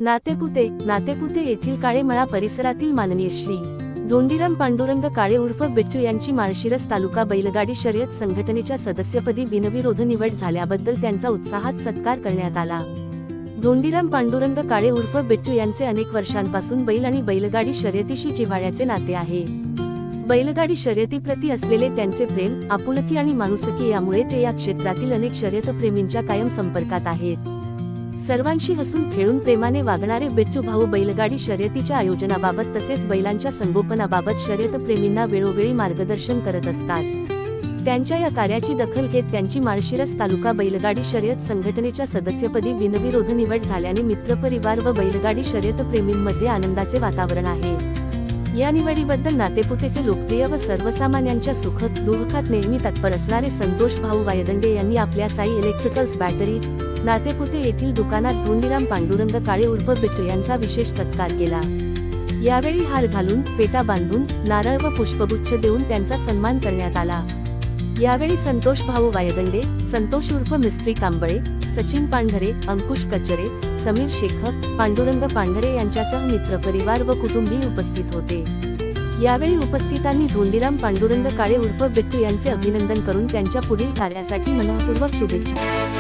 नातेपुते येथील काळेमळा परिसरातील माननीय श्री धोंडीराम पांडुरंग काळे उर्फ बिट्टू यांची माळशिरस तालुका बैलगाडी शर्यत संघटनेच्या सदस्यपदी बिनविरोध निवड झाल्याबद्दल त्यांचा उत्साहात सत्कार करण्यात आला। धोंडीराम पांडुरंग काळे उर्फ बिट्टू यांचे अनेक वर्षांपासून बैल आणि बैलगाडी शर्यतीशी जिव्हाळ्याचे नाते आहे। बैलगाडी शर्यतीप्रती असलेले त्यांचे प्रेम, आपुलकी आणि माणुसकी यामुळे ते या क्षेत्रातील अनेक शर्यतप्रेमींच्या कायम संपर्कात आहेत। सर्वांशी हसून खेळून प्रेमाने वागणारे बिट्टू भाऊ बैलगाडी शर्यतीच्या आयोजनाबाबत तसेच बैलांच्या संगोपनाबाबत शर्यतप्रेमींना वेळोवेळी मार्गदर्शन करत असतात। त्यांच्या या कार्याची दखल घेत त्यांची माळशिरस तालुका बैलगाडी शर्यत संघटनेच्या सदस्यपदी बिनविरोध निवड झाल्याने मित्रपरिवार व बैलगाडी शर्यतप्रेमींमध्ये आनंदाचे वातावरण आहे। या निवडीबद्दल नातेपुतेचे लोकप्रिय व सर्वसामान्यांच्या सुखद दुःखात नेहमी तत्पर असणारे संतोष भाऊ वायदंडे यांनी आपल्या साई इलेक्ट्रिकल्स बॅटरीज नातेपुते येथील दुकानात धोंडीराम पांडुरंग काळे उर्फ बिट्टू यांचा विशेष सत्कार केला। यावेळी हार घालून, फेटा बांधून, नारळ व पुष्पगुच्छ देऊन त्यांचा सन्मान करण्यात आला। यावेळी संतोष भाऊ वायदंडे, संतोष उर्फ मिस्त्री कांबळे, सचिन पांढरे, अंकुश कचरे, समीर शेख, पांडुरंग पांढरे यांच्यासह मित्रपरिवार व कुटुंबीय उपस्थित होते। यावेळी उपस्थितांनी धोंडीराम पांडुरंग काळे उर्फ बिट्टू यांचे अभिनंदन करून त्यांच्या पुढील कार्यासाठी मनःपूर्वक शुभेच्छा